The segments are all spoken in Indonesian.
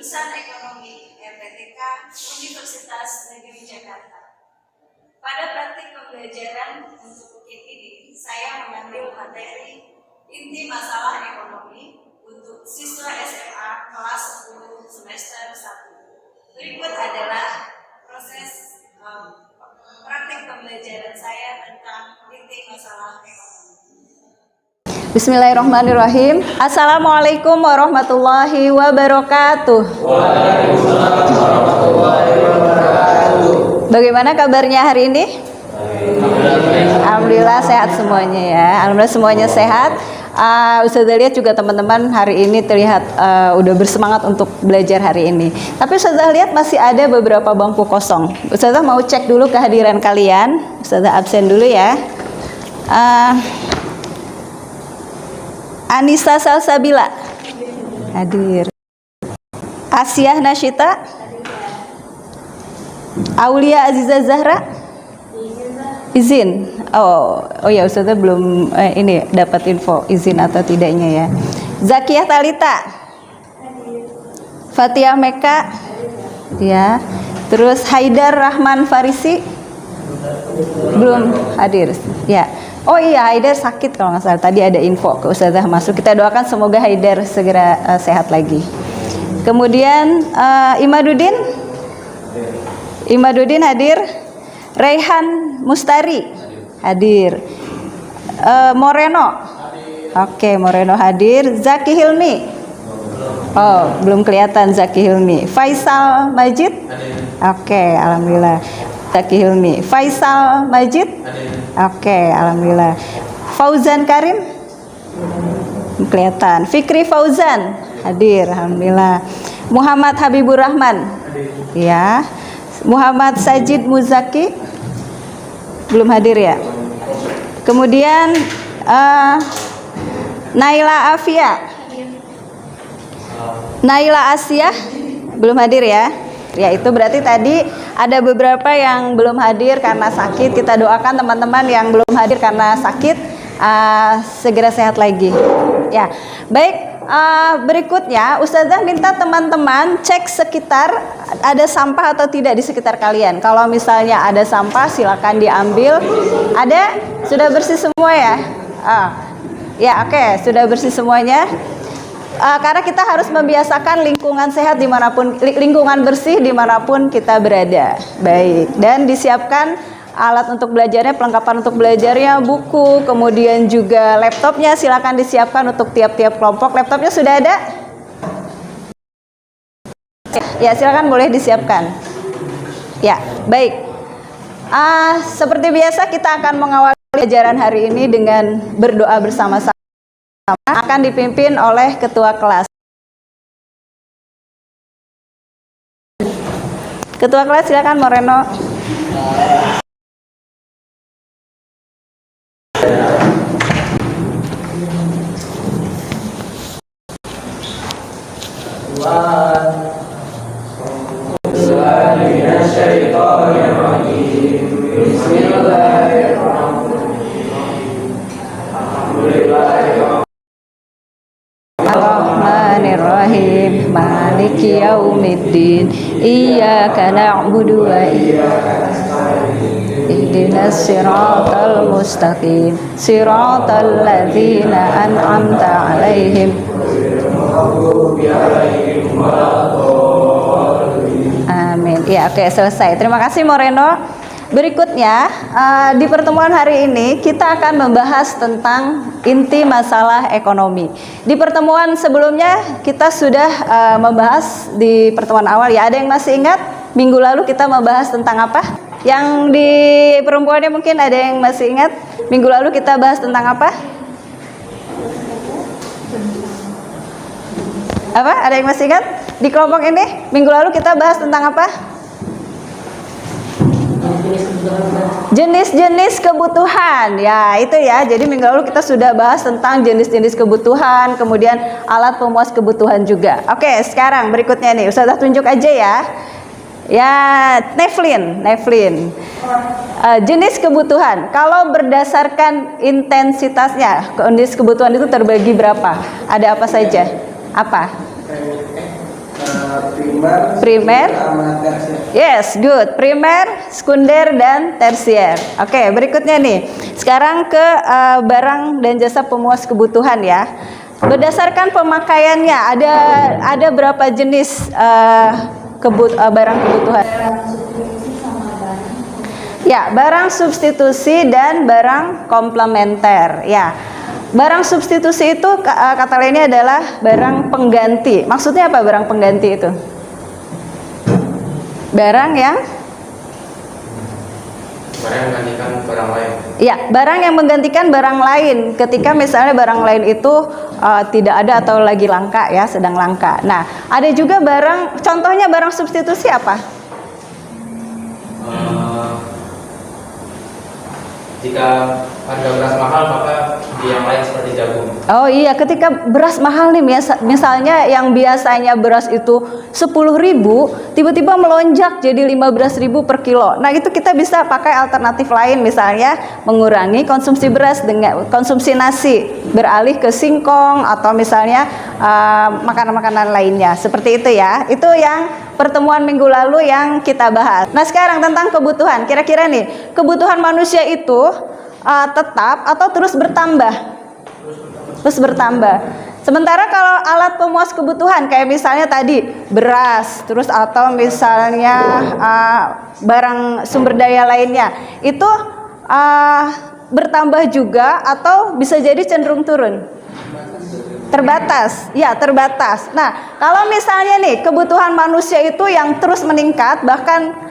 jurusan Ekonomi FPTK Universitas Negeri Jakarta. Pada praktik pembelajaran untuk UKIP ini, saya mengambil materi inti masalah ekonomi untuk siswa SMA kelas 10 semester 1. Berikut adalah proses praktik pembelajaran saya tentang inti masalah ekonomi. Bismillahirrahmanirrahim. Assalamualaikum warahmatullahi wabarakatuh. Waalaikumsalam warahmatullahi wabarakatuh. Bagaimana kabarnya hari ini? Alhamdulillah sehat semuanya ya. Alhamdulillah semuanya sehat. Ustazah lihat juga teman-teman hari ini terlihat udah bersemangat untuk belajar hari ini. Tapi Ustazah lihat masih ada beberapa bangku kosong. Ustazah mau cek dulu kehadiran kalian. Ustazah absen dulu ya. Anissa Salsabila hadir. Asyah Nasyita, Aulia Aziza Zahra izin. Oh ya Ustazah belum ini dapat info izin atau tidaknya ya. Zakiyah Talita, Fathiyah Meka ya. Terus Haidar Rahman Farisi belum hadir ya. Oh iya, Haidar sakit kalau nggak salah. Tadi ada info ke Ustazah masuk. Kita doakan semoga Haidar segera sehat lagi. Kemudian Imaduddin hadir. Raihan Mustari hadir. Moreno. Oke, Moreno hadir. Zaki Hilmi. Oh, belum kelihatan Zaki Hilmi. Faisal Majid. Oke, alhamdulillah. Zaki Hilmi. Faisal Majid. Oke, alhamdulillah. Fauzan Karim kelihatan. Fikri Fauzan hadir, alhamdulillah. Muhammad Habibur Rahman ya. Muhammad Sajid Muzaki belum hadir ya. Kemudian Naila Afia, Naila Asyah belum hadir ya. Ya itu berarti tadi ada beberapa yang belum hadir karena sakit. Kita doakan teman-teman yang belum hadir karena sakit segera sehat lagi. Ya, baik. Berikutnya Ustazah minta teman-teman cek sekitar ada sampah atau tidak di sekitar kalian. Kalau misalnya ada sampah silakan diambil. Ada? Sudah bersih semua ya? Ya oke, sudah bersih semuanya. Karena kita harus membiasakan lingkungan sehat dimanapun, lingkungan bersih dimanapun kita berada. Baik, dan disiapkan alat untuk belajarnya, perlengkapan untuk belajarnya, buku, kemudian juga laptopnya silakan disiapkan untuk tiap-tiap kelompok. Laptopnya sudah ada? Ya, silakan boleh disiapkan. Ya, baik. Seperti biasa kita akan mengawali pelajaran hari ini dengan berdoa bersama-sama. Akan dipimpin oleh ketua kelas. Ketua kelas silakan Moreno. Bismillahirrahmanirrahim. Maliki yaumiddin. Iyyaka na'budu wa iyyaka nasta'in. Ihdinas siratal mustaqim. Siratal ladzina an'amta 'alaihim. Amin. Ya, oke, selesai. Terima kasih Moreno. Berikutnya di pertemuan hari ini kita akan membahas tentang inti masalah ekonomi. Di pertemuan sebelumnya kita sudah membahas di pertemuan awal ya. Ada yang masih ingat minggu lalu kita membahas tentang apa? Yang di perempuannya mungkin ada yang masih ingat minggu lalu kita bahas tentang apa? Apa? Ada yang masih ingat? Di kelompok ini minggu lalu kita bahas tentang apa? Jenis-jenis kebutuhan. Ya, itu ya. Jadi minggu lalu kita sudah bahas tentang jenis-jenis kebutuhan, kemudian alat pemuas kebutuhan juga. Oke, sekarang berikutnya nih, Ustazah tunjuk aja ya. Ya, Nevlin. Jenis kebutuhan. Kalau berdasarkan intensitasnya, jenis kebutuhan itu terbagi berapa? Ada apa saja? Apa? Primer. sama tersier. Yes, good. Primer, sekunder, dan tersier. Oke, berikutnya nih. Sekarang ke barang dan jasa pemuas kebutuhan ya. Berdasarkan pemakaiannya, ada berapa jenis barang kebutuhan? Ya, barang substitusi dan barang komplementer. Ya, barang substitusi itu kata lainnya adalah barang pengganti. Maksudnya apa barang pengganti itu? Barang yang menggantikan barang lain. Ya, barang yang menggantikan barang lain. Ketika misalnya barang lain itu tidak ada atau lagi langka ya, sedang langka. Nah, ada juga barang, contohnya barang substitusi apa? Jika harga beras mahal maka di yang lain seperti jagung. Oh iya, ketika beras mahal nih, misalnya yang biasanya beras itu 10.000, tiba-tiba melonjak jadi 15.000 per kilo. Nah itu kita bisa pakai alternatif lain, misalnya mengurangi konsumsi beras dengan konsumsi nasi, beralih ke singkong atau misalnya makanan-makanan lainnya. Seperti itu ya. Itu yang pertemuan minggu lalu yang kita bahas. Nah sekarang tentang kebutuhan. Kira-kira nih, kebutuhan manusia itu tetap atau terus bertambah? Terus bertambah. Sementara kalau alat pemuas kebutuhan kayak misalnya tadi beras, terus atau misalnya barang sumber daya lainnya, itu bertambah juga atau bisa jadi cenderung turun? Terbatas, ya terbatas. Nah, kalau misalnya nih kebutuhan manusia itu yang terus meningkat, bahkan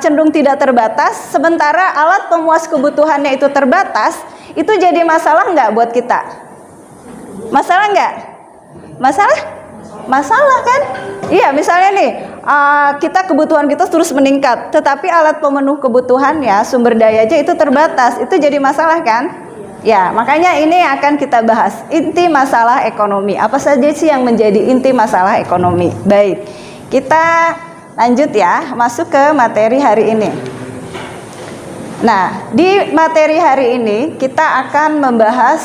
cenderung tidak terbatas, sementara alat pemuas kebutuhannya itu terbatas, itu jadi masalah nggak buat kita? Masalah nggak? Masalah? Masalah kan? Iya, misalnya nih kita kebutuhan kita terus meningkat, tetapi alat pemenuh kebutuhannya, sumber dayanya itu terbatas, itu jadi masalah kan? Ya, makanya ini akan kita bahas inti masalah ekonomi. Apa saja sih yang menjadi inti masalah ekonomi? Baik, kita lanjut ya, masuk ke materi hari ini. Nah, di materi hari ini kita akan membahas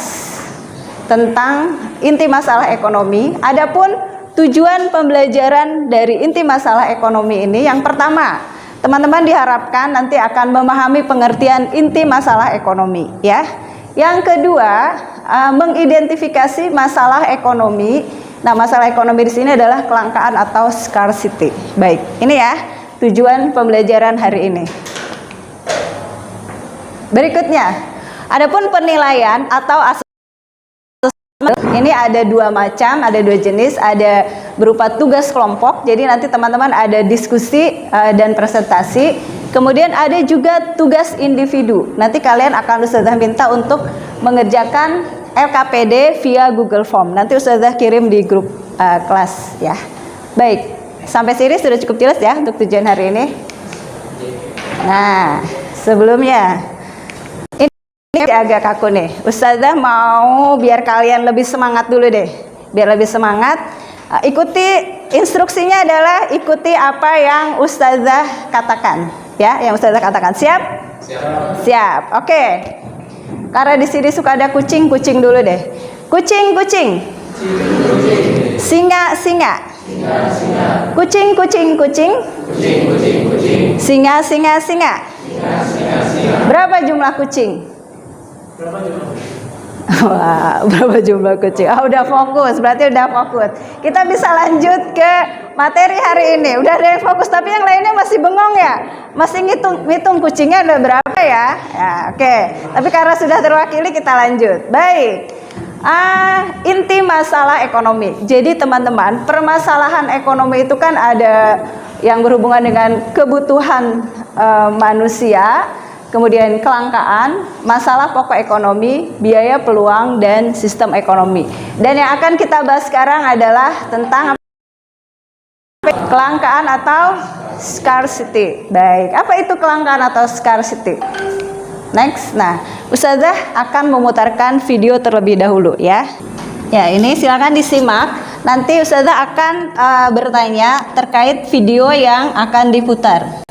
tentang inti masalah ekonomi. Adapun tujuan pembelajaran dari inti masalah ekonomi ini, yang pertama, teman-teman diharapkan nanti akan memahami pengertian inti masalah ekonomi, ya. Yang kedua, mengidentifikasi masalah ekonomi. Nah, masalah ekonomi di sini adalah kelangkaan atau scarcity. Baik, ini ya tujuan pembelajaran hari ini. Berikutnya, adapun penilaian atau ini ada dua macam, ada dua jenis, ada berupa tugas kelompok. Jadi nanti teman-teman ada diskusi dan presentasi. Kemudian ada juga tugas individu. Nanti kalian akan Ustazah minta untuk mengerjakan LKPD via Google Form. Nanti Ustazah kirim di grup kelas ya. Baik, sampai sini sudah cukup jelas ya untuk tujuan hari ini. Nah, sebelumnya ini agak kaku nih. Ustazah mau biar kalian lebih semangat dulu deh. Biar lebih semangat, ikuti instruksinya adalah ikuti apa yang Ustazah katakan. Ya, yang Ustazah katakan. Siap? Siap. Siap. Oke. Karena di sini suka ada kucing dulu deh. Kucing. Singa. Kucing. Singa. Berapa jumlah kucing? Wah, berapa jumlah kucing? Udah fokus, berarti udah fokus. Kita bisa lanjut ke materi hari ini. Udah ada yang fokus, tapi yang lainnya masih bengong ya? Masih ngitung kucingnya ada berapa ya? Ya, oke. Tapi karena sudah terwakili, kita lanjut. Baik. Inti masalah ekonomi. Jadi teman-teman, permasalahan ekonomi itu kan ada yang berhubungan dengan kebutuhan manusia, kemudian kelangkaan, masalah pokok ekonomi, biaya peluang, dan sistem ekonomi. Dan yang akan kita bahas sekarang adalah tentang kelangkaan atau scarcity. Baik, apa itu kelangkaan atau scarcity? Next, nah, Ustazah akan memutarkan video terlebih dahulu ya. Ya, ini silakan disimak. Nanti Ustazah akan bertanya terkait video yang akan diputar.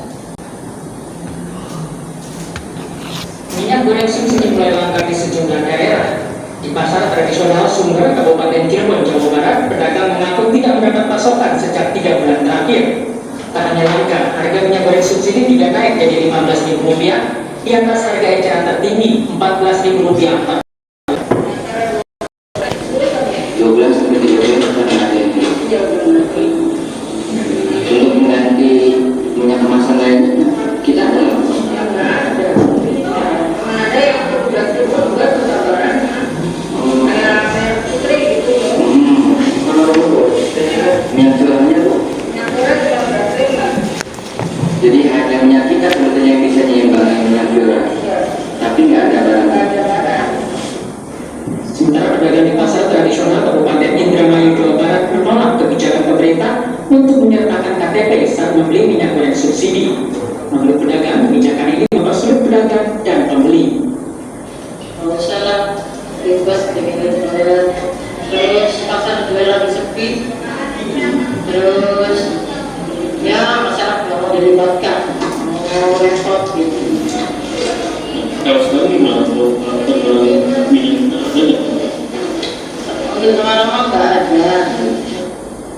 Minyak goreng subsidi mulai langka di sejumlah daerah. Di pasar tradisional Sumber, Kabupaten Cirebon, Jawa Barat, pedagang mengaku tidak mendapat pasokan sejak 3 bulan terakhir. Tak hanya langka, harga minyak goreng subsidi juga naik jadi Rp15.000 di atas harga eceran tertinggi Rp14.000. 12 sampai 13 akan ada itu. Untuk mengganti minyak kemasan lainnya, kita ada. Minyak curahnya Bu. Jadi harga minyak kita sebetulnya yang bisa diimbangi minyak curah, tapi nggak ada barang. Sementara pedagang di pasar tradisional Kabupaten Indramayu, Jawa Barat menolak kebijakan pemerintah untuk menyertakan KTP saat membeli minyak goreng subsidi. Menurut pedagang, kebijakan ini mempersulit pedagang dan pembeli. Salah bebas dengan terus pasar juga lagi sepi, terus ya masyarakat nggak mau dilibatkan, mau repot gitu. Kalau sekarang gimana untuk minyak ada? Untuk lama-lama nggak ada.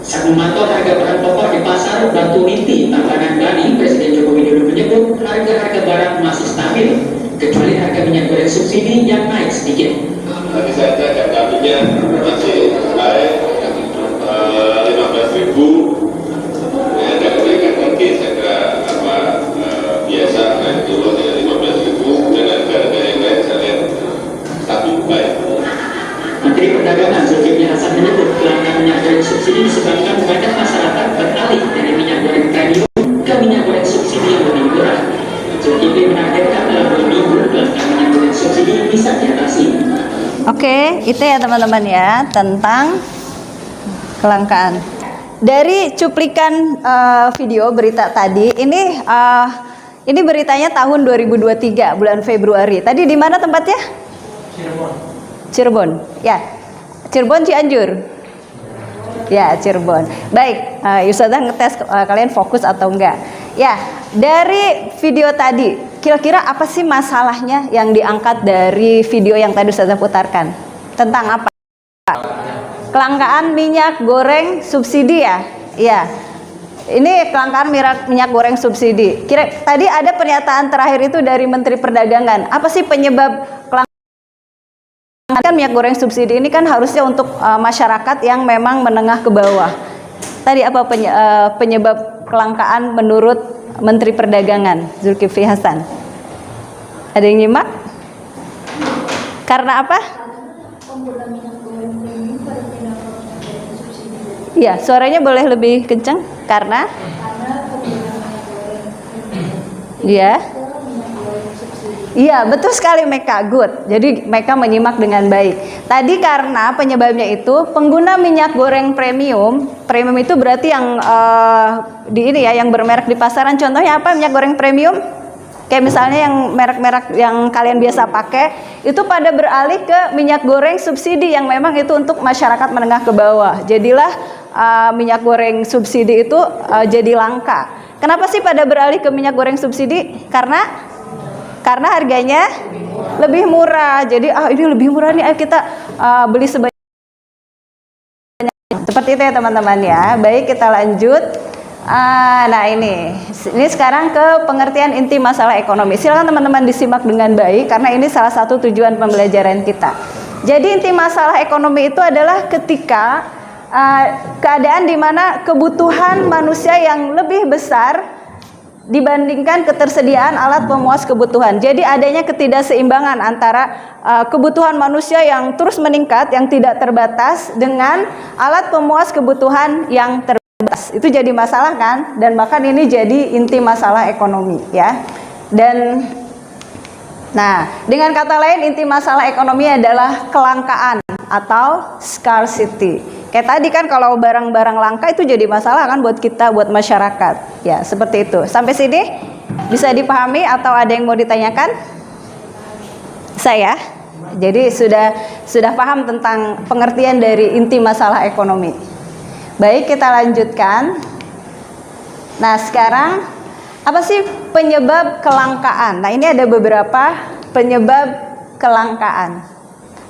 Saat memantau harga bahan pokok di pasar Batu Binti, Tabanan Bali, Presiden Joko Widodo menyebut harga-harga barang masih stabil, kecuali harga minyak goreng subsidi yang naik sedikit. Tadi saya cek harganya masih naik 15.000. Ya, ada kenaikan lagi, saya kira biasa naik turun dengan 15.000 dan harga-harga yang lain saya lihat stabil baik. Menteri Perdagangan Zulkifli Hasan menyebut kelangkaan minyak goreng subsidi disebabkan banyak masyarakat beralih dari minyak goreng premium ke minyak goreng subsidi yang lebih murah. Zulkifli menargetkan dalam 2 minggu kelangkaan minyak goreng subsidi bisa diatasi. Oke, itu ya teman-teman ya tentang kelangkaan. Dari cuplikan video berita tadi, ini beritanya tahun 2023 bulan Februari. Tadi di mana tempatnya? Cirebon. Ya. Cirebon Cianjur. Ya, Cirebon. Baik, Yusada ngetes kalian fokus atau enggak. Ya, dari video tadi, kira-kira apa sih masalahnya yang diangkat dari video yang tadi Ustazah putarkan? Tentang apa? Kelangkaan minyak goreng subsidi ya? Iya. Ini kelangkaan minyak goreng subsidi. Tadi ada pernyataan terakhir itu dari Menteri Perdagangan. Apa sih penyebab kelangkaan minyak goreng subsidi ini? Kan harusnya untuk masyarakat yang memang menengah ke bawah. Tadi apa penyebab kelangkaan menurut Menteri Perdagangan Zulkifli Hasan? Ada yang nyimak? Karena apa? Iya, suaranya boleh lebih kencang. Karena iya. Iya, betul sekali Meka, good. Jadi Meka menyimak dengan baik. Tadi karena penyebabnya itu pengguna minyak goreng premium itu berarti yang yang bermerek di pasaran. Contohnya apa minyak goreng premium? Kayak misalnya yang merek-merek yang kalian biasa pakai itu pada beralih ke minyak goreng subsidi yang memang itu untuk masyarakat menengah ke bawah. Jadilah minyak goreng subsidi itu jadi langka. Kenapa sih pada beralih ke minyak goreng subsidi? Karena harganya lebih murah. Jadi ini lebih murah nih, ayo kita beli sebanyak. Seperti itu ya teman-teman ya. Baik, kita lanjut. Nah ini sekarang ke pengertian inti masalah ekonomi. Silakan teman-teman disimak dengan baik karena ini salah satu tujuan pembelajaran kita. Jadi inti masalah ekonomi itu adalah ketika keadaan di mana kebutuhan manusia yang lebih besar dibandingkan ketersediaan alat pemuas kebutuhan. Jadi adanya ketidakseimbangan antara kebutuhan manusia yang terus meningkat, yang tidak terbatas dengan alat pemuas kebutuhan yang terbatas. Itu jadi masalah kan? Dan bahkan ini jadi inti masalah ekonomi ya. Dan dengan kata lain inti masalah ekonomi adalah kelangkaan atau scarcity. Kayak tadi kan kalau barang-barang langka itu jadi masalah kan buat kita, buat masyarakat. Ya, seperti itu. Sampai sini bisa dipahami atau ada yang mau ditanyakan? Saya. Jadi sudah paham tentang pengertian dari inti masalah ekonomi. Baik, kita lanjutkan. Nah, sekarang apa sih penyebab kelangkaan? Nah, ini ada beberapa penyebab kelangkaan.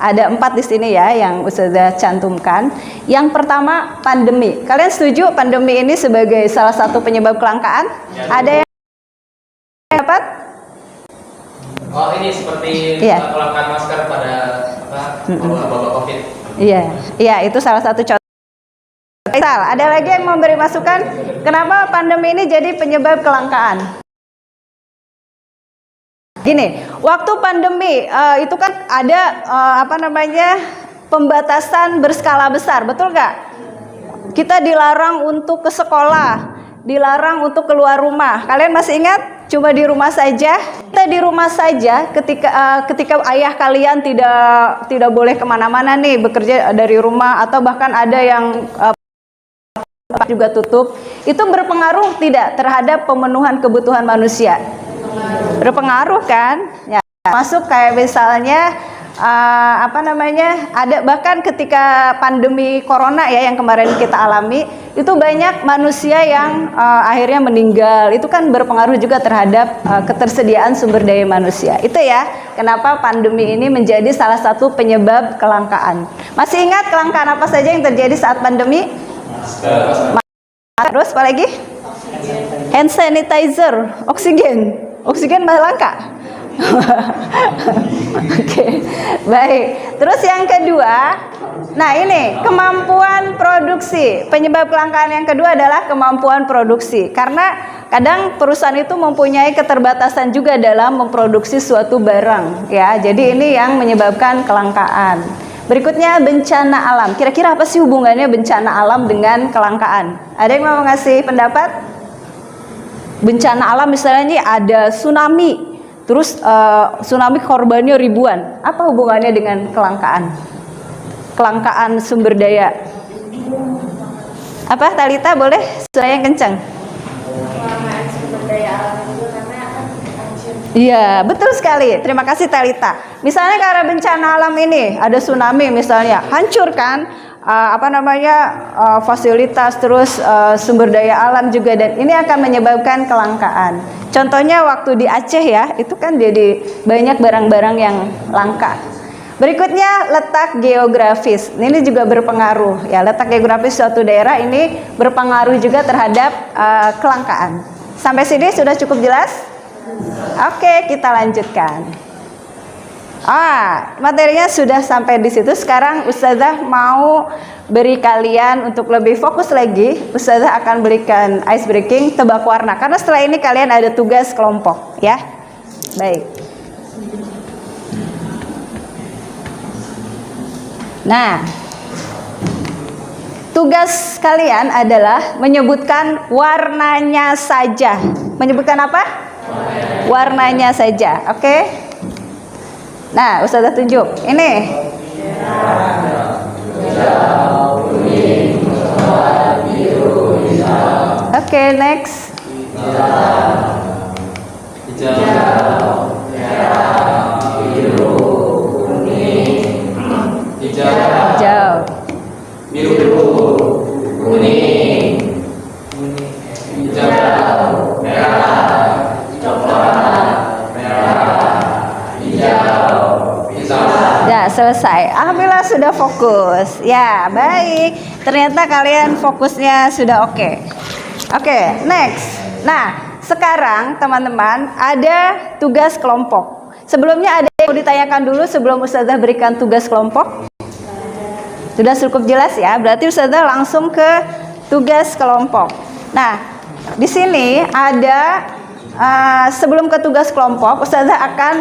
Ada 4 di sini ya yang Ustazah cantumkan. Yang pertama, pandemi. Kalian setuju pandemi ini sebagai salah satu penyebab kelangkaan? Ada yang dapat? Oh, ini seperti Iya. kelangkaan masker pada wabah COVID. Iya, itu salah satu contoh. Ada lagi yang memberi masukan? Kenapa pandemi ini jadi penyebab kelangkaan? Gini, waktu pandemi itu kan ada pembatasan berskala besar, betul nggak? Kita dilarang untuk ke sekolah, dilarang untuk keluar rumah. Kalian masih ingat? Cuma di rumah saja. Kita di rumah saja ketika ayah kalian tidak boleh kemana-mana nih, bekerja dari rumah, atau bahkan ada yang juga tutup. Itu berpengaruh tidak terhadap pemenuhan kebutuhan manusia? Berpengaruh kan? Ya, masuk kayak misalnya ada bahkan ketika pandemi corona ya yang kemarin kita alami, itu banyak manusia yang akhirnya meninggal. Itu kan berpengaruh juga terhadap ketersediaan sumber daya manusia. Itu ya kenapa pandemi ini menjadi salah satu penyebab kelangkaan. Masih ingat kelangkaan apa saja yang terjadi saat pandemi? Terus apa lagi? Hand sanitizer, oksigen malah langka. Oke, baik. Terus yang kedua, nah ini kemampuan produksi. Penyebab kelangkaan yang kedua adalah kemampuan produksi. Karena kadang perusahaan itu mempunyai keterbatasan juga dalam memproduksi suatu barang, ya. Jadi ini yang menyebabkan kelangkaan. Berikutnya bencana alam. Kira-kira apa sih hubungannya bencana alam dengan kelangkaan? Ada yang mau ngasih pendapat? Bencana alam misalnya ada tsunami, terus tsunami korbannya ribuan. Apa hubungannya dengan kelangkaan? Kelangkaan sumber daya. Apa Talita boleh? Suara yang kencang. Kelangkaan sumber daya alam itu karena akan hancur. Iya, betul sekali. Terima kasih Talita. Misalnya karena bencana alam ini, ada tsunami misalnya, hancur kan fasilitas, terus sumber daya alam juga, dan ini akan menyebabkan kelangkaan. Contohnya waktu di Aceh ya, itu kan jadi banyak barang-barang yang langka. Berikutnya letak geografis. Ini juga berpengaruh ya, letak geografis suatu daerah ini berpengaruh juga terhadap kelangkaan. Sampai sini sudah cukup jelas? Oke, kita lanjutkan. Materinya sudah sampai di situ. Sekarang Ustazah mau beri kalian untuk lebih fokus lagi. Ustazah akan berikan ice breaking, tebak warna. Karena setelah ini kalian ada tugas kelompok, ya. Baik. Nah, tugas kalian adalah menyebutkan warnanya saja. Menyebutkan apa? Warnanya saja, oke? Nah, Ustazah tunjuk. Ini. Oke, next. Hijau. Biru, kuning, hijau, merah, coklat, merah, hijau, Ya, selesai. Alhamdulillah sudah fokus. Ya, baik. Ternyata kalian fokusnya sudah oke. Oke, next. Nah, sekarang teman-teman ada tugas kelompok. Sebelumnya ada yang mau ditanyakan dulu sebelum Ustazah berikan tugas kelompok? Sudah cukup jelas ya. Berarti Ustazah langsung ke tugas kelompok. Nah, di sini ada sebelum ke tugas kelompok, Ustazah akan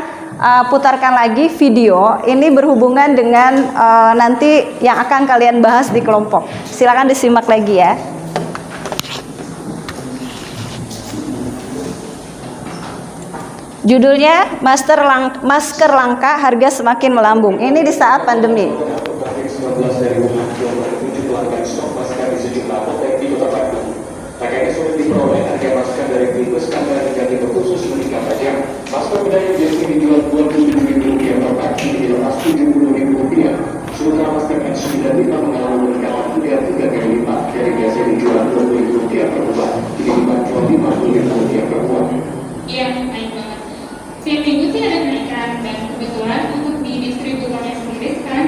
putarkan lagi video. Ini berhubungan dengan nanti yang akan kalian bahas di kelompok. Silakan disimak lagi ya. Judulnya masker langka, harga semakin melambung. Ini di saat pandemi. COVID-19 dari Wuhan, Jawa Barat menuju pelanggan stok masker di sejumlah apotek di Kota Bandung. Pakaiannya sulit diperoleh, harga masker dari Filbus Kambal hingga tipe khusus meningkat tajam. Masker bedah yang biasanya dijual Rp27.000 per pak kini dilepas Rp70.000. Sementara masker N95 mengalami peningkatan hingga 3 kali lipat, dari biasanya dijual Rp20.000 per buah, kini dijual Rp50.000 per buah. Iya, naik banget. Setiap minggu sih ada kenaikan, dan kebetulan untuk di distributornya sendiri sekarang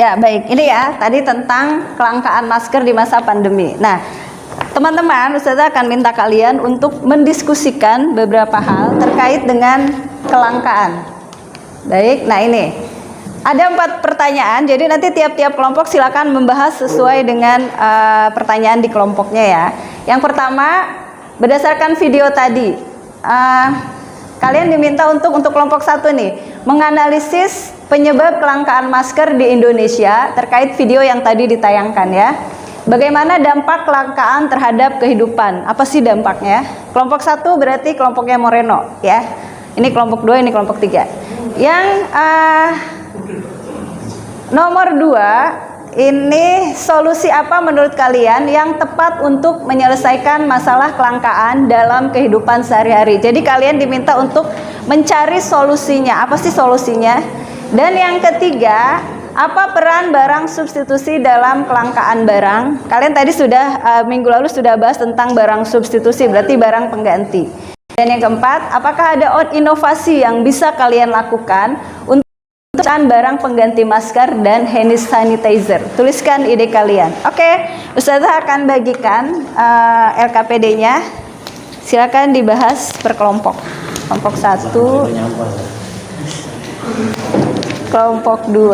Ya, baik. Ini ya, tadi tentang kelangkaan masker di masa pandemi. Nah, teman-teman, Ustazah akan minta kalian untuk mendiskusikan beberapa hal terkait dengan kelangkaan. Baik, nah ini. Ada 4 pertanyaan, jadi nanti tiap-tiap kelompok silakan membahas sesuai dengan pertanyaan di kelompoknya ya. Yang pertama, berdasarkan video tadi, kalian diminta untuk kelompok 1 nih, menganalisis penyebab kelangkaan masker di Indonesia terkait video yang tadi ditayangkan ya. Bagaimana dampak kelangkaan terhadap kehidupan? Apa sih dampaknya? Kelompok 1 berarti kelompoknya Moreno ya. Ini kelompok 2, ini kelompok 3. Yang nomor 2, ini solusi apa menurut kalian yang tepat untuk menyelesaikan masalah kelangkaan dalam kehidupan sehari-hari? Jadi kalian diminta untuk mencari solusinya. Apa sih solusinya? Dan yang ketiga, apa peran barang substitusi dalam kelangkaan barang? Kalian tadi sudah minggu lalu sudah bahas tentang barang substitusi, berarti barang pengganti. Dan yang keempat, apakah ada inovasi yang bisa kalian lakukan untuk barang pengganti masker dan hand sanitizer? Tuliskan ide kalian. Oke, Ustazah akan bagikan LKPD-nya. Silakan dibahas per kelompok. Kelompok 1, kelompok 2,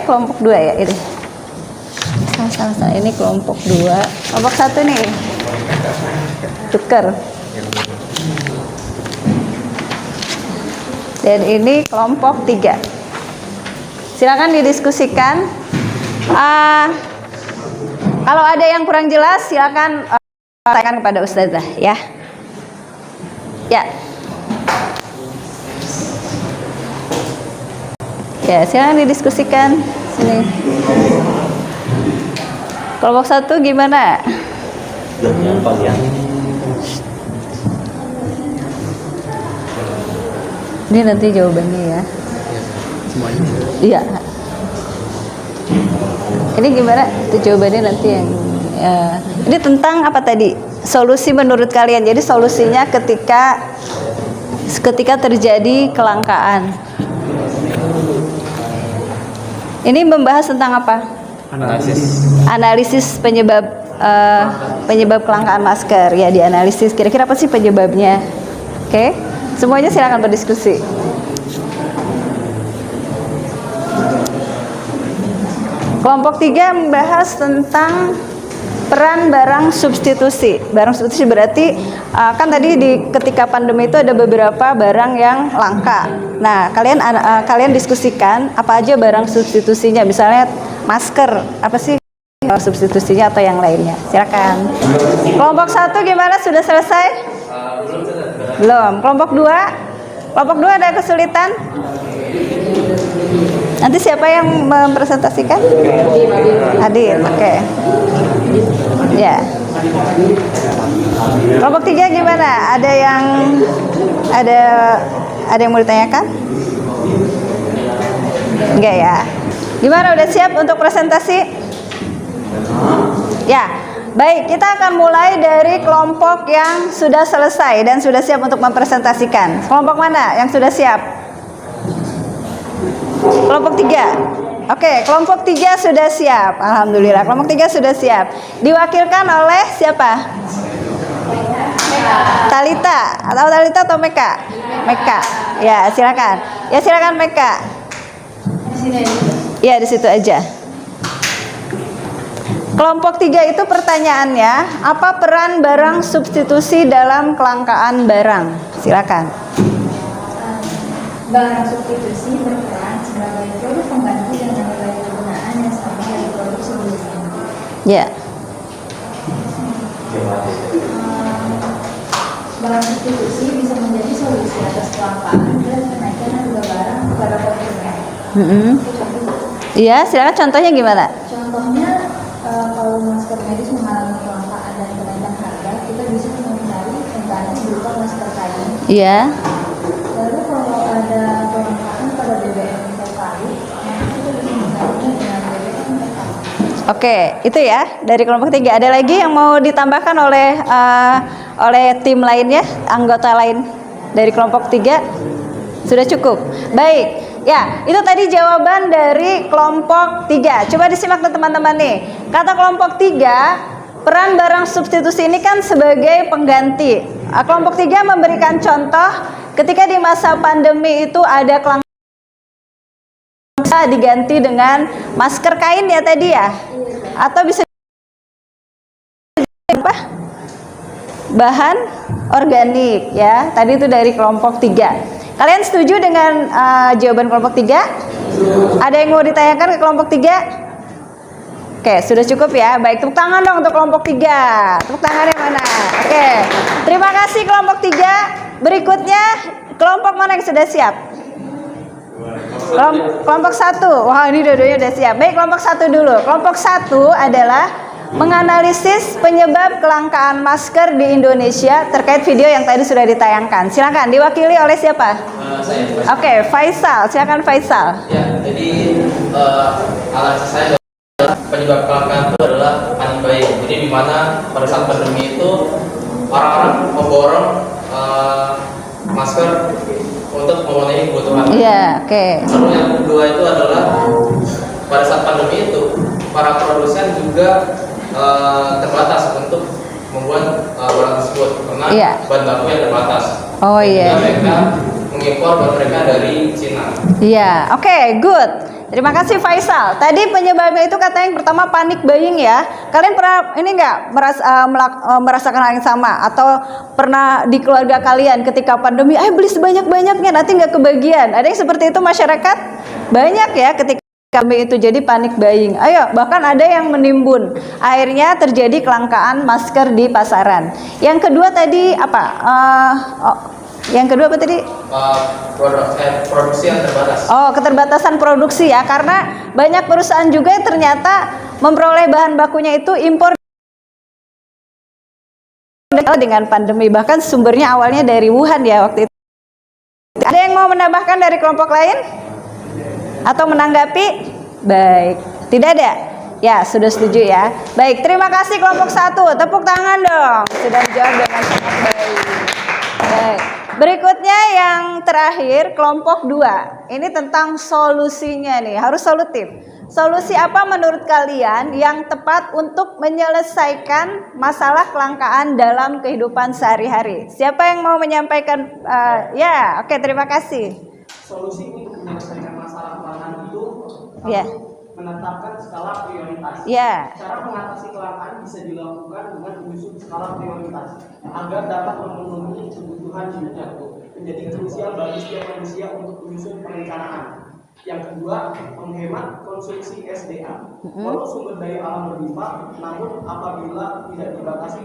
kelompok 2 ya ini. Sama-sama, ini kelompok 2. Kelompok 1 nih. Tuker. Dan ini kelompok 3. Silakan didiskusikan. Kalau ada yang kurang jelas, silakan tanyakan kepada Ustazah ya. Ya. Ya, silakan didiskusikan sini. Kelompok 1 gimana? Ini nanti jawabannya ya. Semuanya. Iya. Ini gimana? Itu jawabannya nanti yang. Ini tentang apa tadi? Solusi menurut kalian. Jadi solusinya ketika terjadi kelangkaan. Ini membahas tentang apa? Analisis penyebab kelangkaan masker ya, dianalisis kira-kira apa sih penyebabnya. Oke, semuanya silakan berdiskusi. Kelompok 3 membahas tentang peran barang substitusi. Barang substitusi berarti kan tadi ketika pandemi itu ada beberapa barang yang langka. Nah, kalian diskusikan apa aja barang substitusinya. Misalnya masker, apa sih substitusinya atau yang lainnya. Silakan. Kelompok 1 gimana? Sudah selesai? Belum. Kelompok 2? Kelompok 2 ada kesulitan? Nanti siapa yang mempresentasikan? Adil, oke. Ya. Kelompok 3 gimana? Ada yang mau ditanyakan? Enggak ya. Gimana, udah siap untuk presentasi? Ya. Baik, kita akan mulai dari kelompok yang sudah selesai dan sudah siap untuk mempresentasikan. Kelompok mana yang sudah siap? Kelompok 3. Oke, kelompok 3 sudah siap. Alhamdulillah, kelompok 3 sudah siap. Diwakilkan oleh siapa? Talita. Atau Talita atau Meka? Meka. Ya, silakan. Ya, silakan Meka. Ya, di situ aja. Kelompok 3 itu pertanyaannya, apa peran barang substitusi dalam kelangkaan barang? Silakan. Barang substitusi berperan sebagai produk pengganti dengan nilai penggunaan yang sama dari produk sebelumnya. Ya. Barang substitusi bisa menjadi solusi atas kelangkaan dan kenaikan harga barang kepada konsumen. Iya, silakan. Contohnya gimana? Contohnya, kalau masker medis mengalami kelangkaan dan kenaikan harga, kita bisa mencari pengganti berupa masker kain. Iya. Lalu kalau ada kelangkaan pada BBM terkait, maka kita bisa menggantinya dengan BBM terkait. Oke, itu ya dari kelompok 3. Ada lagi yang mau ditambahkan oleh tim lainnya, anggota lain dari kelompok 3? Sudah cukup. Baik, Ya, itu tadi jawaban dari kelompok 3. Coba disimak teman-teman nih. Kata kelompok 3, peran barang substitusi ini kan sebagai pengganti. Kelompok 3 memberikan contoh ketika di masa pandemi itu ada kelangkaan diganti dengan masker kain ya tadi ya. Atau bisa apa? Bahan organik ya. Tadi itu dari kelompok 3. Kalian setuju dengan jawaban kelompok 3? Ada yang mau ditanyakan ke kelompok 3? Oke, sudah cukup ya. Baik, tepuk tangan dong untuk kelompok 3. Tepuk tangannya mana? Oke. Terima kasih kelompok 3. Berikutnya kelompok mana yang sudah siap? Kelompok 1. Wah, ini dua-duanya udah siap. Baik, kelompok 1 dulu. Kelompok 1 adalah menganalisis penyebab kelangkaan masker di Indonesia terkait video yang tadi sudah ditayangkan. Silakan, diwakili oleh siapa? Saya. Oke, Faisal. Silakan Faisal. Ya, jadi analisis saya adalah penyebab kelangkaan itu adalah panic buying. Jadi di mana pada saat pandemi itu orang-orang memborong masker untuk memenuhi kebutuhan. Iya, oke. Lalu yang kedua itu adalah pada saat pandemi itu para produsen juga terbatas untuk membuat barang tersebut karena bahan baku yang terbatas. Oh iya. Mereka mengimpor bahan mereka dari Cina. Iya, oke, good. Terima kasih Faisal. Tadi penyebabnya itu katanya yang pertama panic buying ya. Kalian pernah ini nggak merasakan hal yang sama atau pernah di keluarga kalian ketika pandemi, beli sebanyak-banyaknya nanti nggak kebagian. Ada yang seperti itu masyarakat? Banyak ya ketika kami itu jadi panik buying. Ayo, bahkan ada yang menimbun. Akhirnya terjadi kelangkaan masker di pasaran. Yang kedua tadi apa? Yang kedua apa tadi? Produksi yang terbatas. Oh, keterbatasan produksi ya, karena banyak perusahaan juga yang ternyata memperoleh bahan bakunya itu impor dengan pandemi. Bahkan sumbernya awalnya dari Wuhan ya waktu itu. Ada yang mau menambahkan dari kelompok lain? Atau menanggapi? Baik, tidak ada? Ya, sudah setuju ya. Baik, terima kasih kelompok 1. Tepuk tangan dong. Sudah dijawab dengan sangat baik. Baik. Berikutnya yang terakhir kelompok 2. Ini tentang solusinya nih, harus solutif. Solusi apa menurut kalian yang tepat untuk menyelesaikan masalah kelangkaan dalam kehidupan sehari-hari? Siapa yang mau menyampaikan? Ya, oke, terima kasih. Solusi untuk menyelesaikan masalah kelangkaan itu menetapkan skala prioritas. Cara mengatasi kelangkaan bisa dilakukan dengan menyusun skala prioritas agar dapat memenuhi kebutuhan hidupnya. Menjadi krusial bagi setiap manusia untuk menyusun perencanaan. Yang kedua, menghemat konsumsi SDA. Walau sumber daya alam berlimpah, namun apabila tidak dibatasi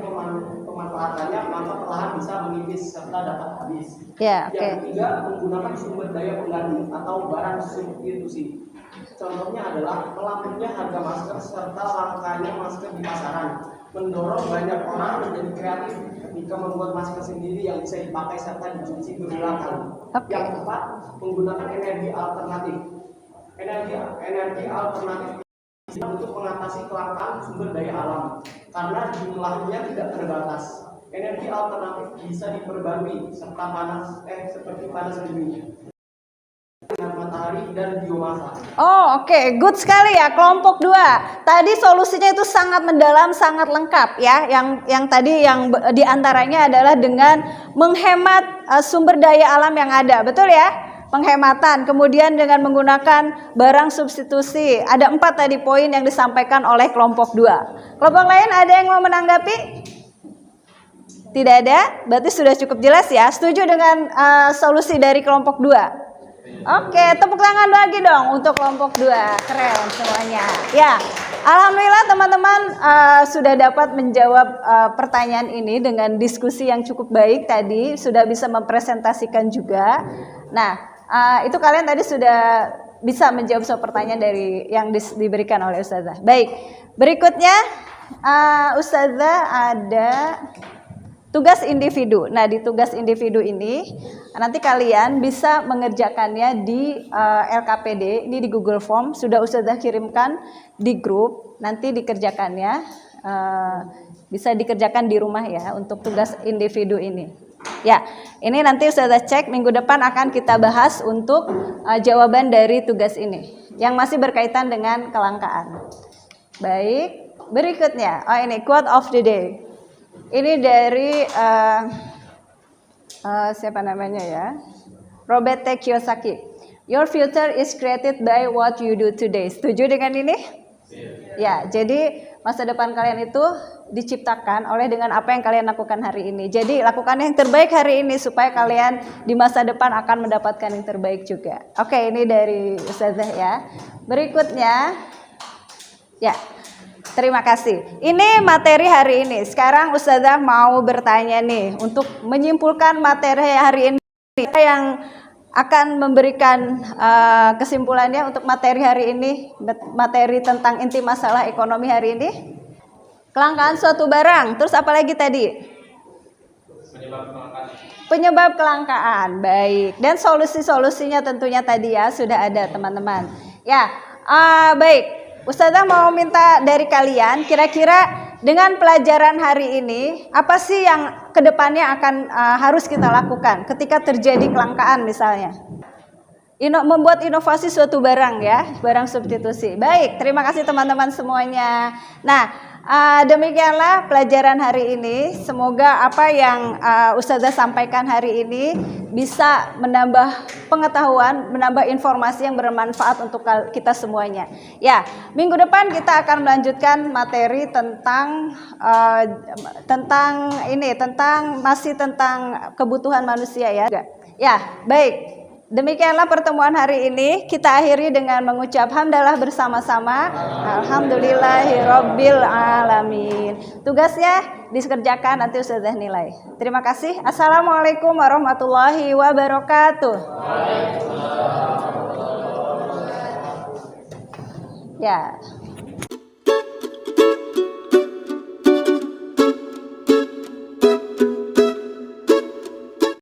pemanfaatannya, maka perlahan bisa menipis serta dapat habis. Yang ketiga, menggunakan sumber daya pengganti atau barang substitusi. Contohnya adalah melambungnya harga masker serta langkanya masker di pasaran, mendorong banyak orang menjadi kreatif ketika membuat masker sendiri yang bisa dipakai serta dicuci berulang kali. Yang keempat, menggunakan energi alternatif. Energi alternatif untuk mengatasi kelangkaan sumber daya alam karena jumlahnya tidak terbatas. Energi alternatif bisa diperbarui serta seperti panas bumi, matahari dan biomasa. Oh, oke, good sekali ya kelompok 2. Tadi solusinya itu sangat mendalam, sangat lengkap ya. Yang tadi yang diantaranya adalah dengan menghemat sumber daya alam yang ada, betul ya? Penghematan, kemudian dengan menggunakan barang substitusi. Ada 4 tadi poin yang disampaikan oleh kelompok 2. Kelompok lain ada yang mau menanggapi? Tidak ada? Berarti sudah cukup jelas ya. Setuju dengan solusi dari kelompok 2? Oke, tepuk tangan lagi dong untuk kelompok 2. Keren semuanya. Ya, alhamdulillah teman-teman sudah dapat menjawab pertanyaan ini dengan diskusi yang cukup baik tadi. Sudah bisa mempresentasikan juga. Nah, itu kalian tadi sudah bisa menjawab semua pertanyaan dari yang diberikan oleh Ustazah. Baik, berikutnya Ustazah ada tugas individu. Nah, di tugas individu ini nanti kalian bisa mengerjakannya di LKPD, ini di Google Form, sudah Ustazah kirimkan di grup, nanti dikerjakannya, bisa dikerjakan di rumah ya untuk tugas individu ini. Ya, ini nanti Ustazah cek minggu depan akan kita bahas untuk jawaban dari tugas ini yang masih berkaitan dengan kelangkaan. Baik, berikutnya. Oh ini quote of the day. Ini dari siapa namanya ya? Robert T. Kiyosaki. Your future is created by what you do today. Setuju dengan ini? Ya, jadi masa depan kalian itu diciptakan oleh dengan apa yang kalian lakukan hari ini. Jadi lakukan yang terbaik hari ini supaya kalian di masa depan akan mendapatkan yang terbaik juga. Oke, ini dari Ustazah ya. Berikutnya, ya, terima kasih. Ini materi hari ini. Sekarang Ustazah mau bertanya nih untuk menyimpulkan materi hari ini yang akan memberikan kesimpulannya untuk materi hari ini, materi tentang inti masalah ekonomi hari ini. Kelangkaan suatu barang, terus apa lagi tadi? Penyebab kelangkaan, baik. Dan solusi-solusinya tentunya tadi ya sudah ada teman-teman. Ya, baik. Ustazah mau minta dari kalian, kira-kira dengan pelajaran hari ini, apa sih yang kedepannya akan harus kita lakukan ketika terjadi kelangkaan misalnya? Membuat inovasi suatu barang ya, barang substitusi. Baik, terima kasih teman-teman semuanya. Nah, demikianlah pelajaran hari ini. Semoga apa yang Ustazah sampaikan hari ini bisa menambah pengetahuan, menambah informasi yang bermanfaat untuk kita semuanya. Ya, minggu depan kita akan melanjutkan materi tentang masih tentang kebutuhan manusia ya. Ya, baik. Demikianlah pertemuan hari ini. Kita akhiri dengan mengucap hamdalah bersama-sama. Alhamdulillahirabbil alamin. Tugasnya dikerjakan, nanti Ustazah nilai. Terima kasih. Assalamualaikum warahmatullahi wabarakatuh. Ya.